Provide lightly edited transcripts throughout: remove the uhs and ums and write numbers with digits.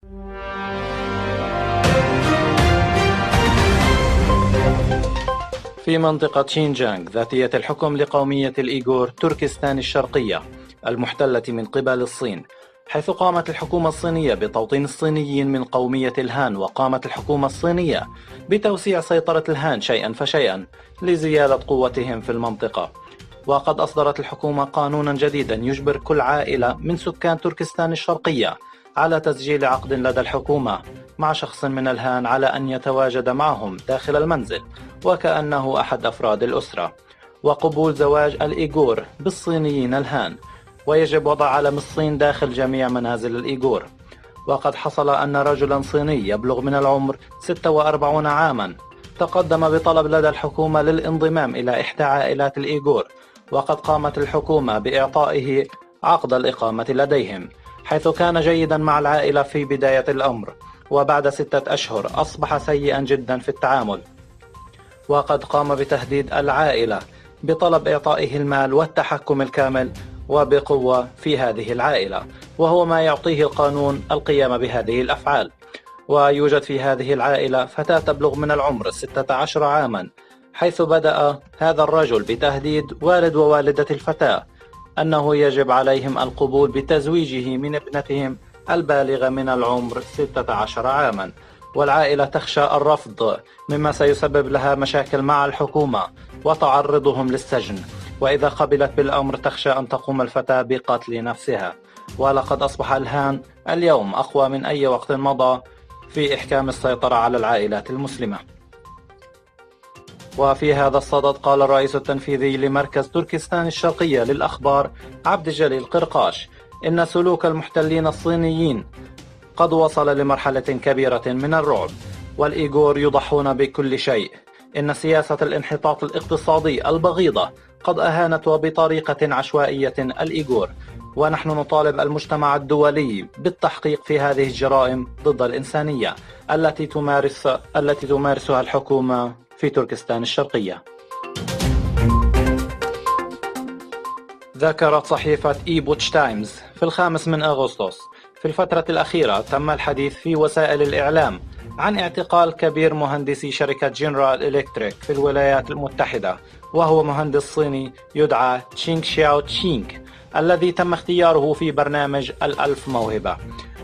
في منطقة شينجيانغ ذاتية الحكم لقومية الإيغور تركستان الشرقية المحتلة من قبل الصين، حيث قامت الحكومة الصينية بتوطين الصينيين من قومية الهان، وقامت الحكومة الصينية بتوسيع سيطرة الهان شيئا فشيئا لزيادة قوتهم في المنطقة. وقد أصدرت الحكومة قانونا جديدا يجبر كل عائلة من سكان تركستان الشرقية على تسجيل عقد لدى الحكومة مع شخص من الهان على أن يتواجد معهم داخل المنزل وكأنه أحد أفراد الأسرة، وقبول زواج الإيغور بالصينيين الهان، ويجب وضع علم الصين داخل جميع منازل الإيغور. وقد حصل أن رجلا صيني يبلغ من العمر 46 عاما تقدم بطلب لدى الحكومة للانضمام إلى إحدى عائلات الإيغور، وقد قامت الحكومة بإعطائه عقد الإقامة لديهم، حيث كان جيدا مع العائلة في بداية الأمر، وبعد 6 أشهر أصبح سيئا جدا في التعامل، وقد قام بتهديد العائلة بطلب إعطائه المال والتحكم الكامل وبقوة في هذه العائلة، وهو ما يعطيه القانون القيام بهذه الأفعال. ويوجد في هذه العائلة فتاة تبلغ من العمر 16 عاما، حيث بدأ هذا الرجل بتهديد والد ووالدة الفتاة أنه يجب عليهم القبول بتزويجه من ابنتهم البالغة من العمر 16 عاما، والعائلة تخشى الرفض مما سيسبب لها مشاكل مع الحكومة وتعرضهم للسجن، وإذا قبلت بالأمر تخشى أن تقوم الفتاة بقتل نفسها. ولقد أصبح الهان اليوم أقوى من أي وقت مضى في إحكام السيطرة على العائلات المسلمة. وفي هذا الصدد قال الرئيس التنفيذي لمركز تركستان الشرقية للأخبار عبد الجليل قرقاش إن سلوك المحتلين الصينيين قد وصل لمرحلة كبيرة من الرعب، والإيغور يضحون بكل شيء. إن سياسة الانحطاط الاقتصادي البغيضة قد أهانت وبطريقة عشوائية الإيغور، ونحن نطالب المجتمع الدولي بالتحقيق في هذه الجرائم ضد الإنسانية التي تمارسها الحكومة في تركستان الشرقية. ذكرت صحيفة إيبوتش تايمز في 5 أغسطس: في الفترة الأخيرة تم الحديث في وسائل الإعلام عن اعتقال كبير مهندسي شركة جنرال إلكتريك في الولايات المتحدة، وهو مهندس صيني يدعى تشينغ شياو تشينغ، الذي تم اختياره في برنامج ال1000 موهبة،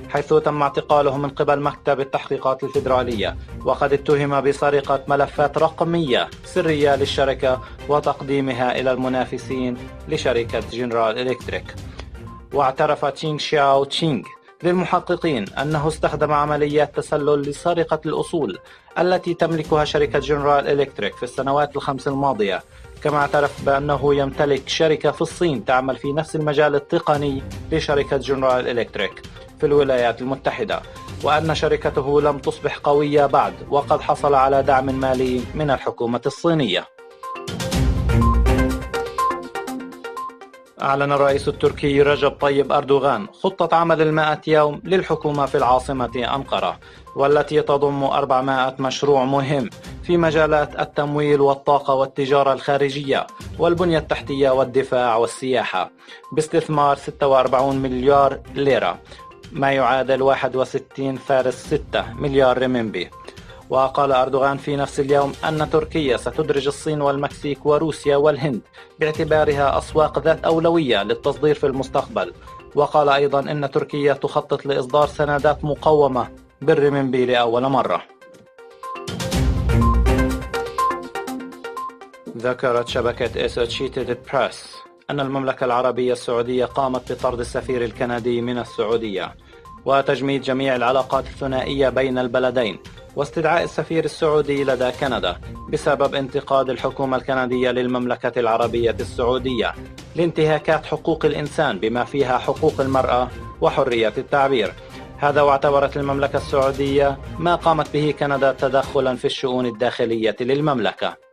حيث تم اعتقاله من قبل مكتب التحقيقات الفيدرالية، وقد اتهم بسرقة ملفات رقمية سرية للشركة وتقديمها إلى المنافسين لشركة جنرال إلكتريك. واعترف تشينغ شياو تشينغ للمحققين أنه استخدم عمليات تسلل لسرقة الأصول التي تملكها شركة جنرال إلكتريك في السنوات ال5 الماضية، كما اعترف بأنه يمتلك شركة في الصين تعمل في نفس المجال التقني لشركة جنرال إلكتريك في الولايات المتحدة، وأن شركته لم تصبح قوية بعد، وقد حصل على دعم مالي من الحكومة الصينية. أعلن الرئيس التركي رجب طيب أردوغان خطة عمل 100 يوم للحكومة في العاصمة أنقرة، والتي تضم 400 مشروع مهم في مجالات التمويل والطاقة والتجارة الخارجية والبنية التحتية والدفاع والسياحة، باستثمار 46 مليار ليرة، ما يعادل 61.6 مليار رمنبي. وقال أردوغان في نفس اليوم أن تركيا ستدرج الصين والمكسيك وروسيا والهند باعتبارها أسواق ذات أولوية للتصدير في المستقبل. وقال أيضا أن تركيا تخطط لإصدار سندات مقومة بالرمنبي لأول مرة. ذكرت شبكة أسوشيتد بريس أن المملكة العربية السعودية قامت بطرد السفير الكندي من السعودية وتجميد جميع العلاقات الثنائية بين البلدين، واستدعاء السفير السعودي لدى كندا بسبب انتقاد الحكومة الكندية للمملكة العربية السعودية لانتهاكات حقوق الإنسان بما فيها حقوق المرأة وحرية التعبير. هذا واعتبرت المملكة السعودية ما قامت به كندا تدخلا في الشؤون الداخلية للمملكة.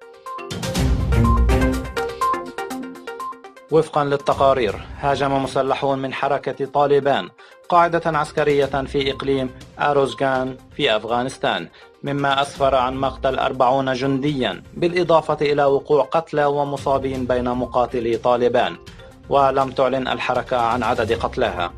وفقا للتقارير، هاجم مسلحون من حركة طالبان قاعدة عسكرية في إقليم أروزغان في أفغانستان، مما أسفر عن مقتل 40 جنديا، بالإضافة إلى وقوع قتلى ومصابين بين مقاتلي طالبان، ولم تعلن الحركة عن عدد قتلاها.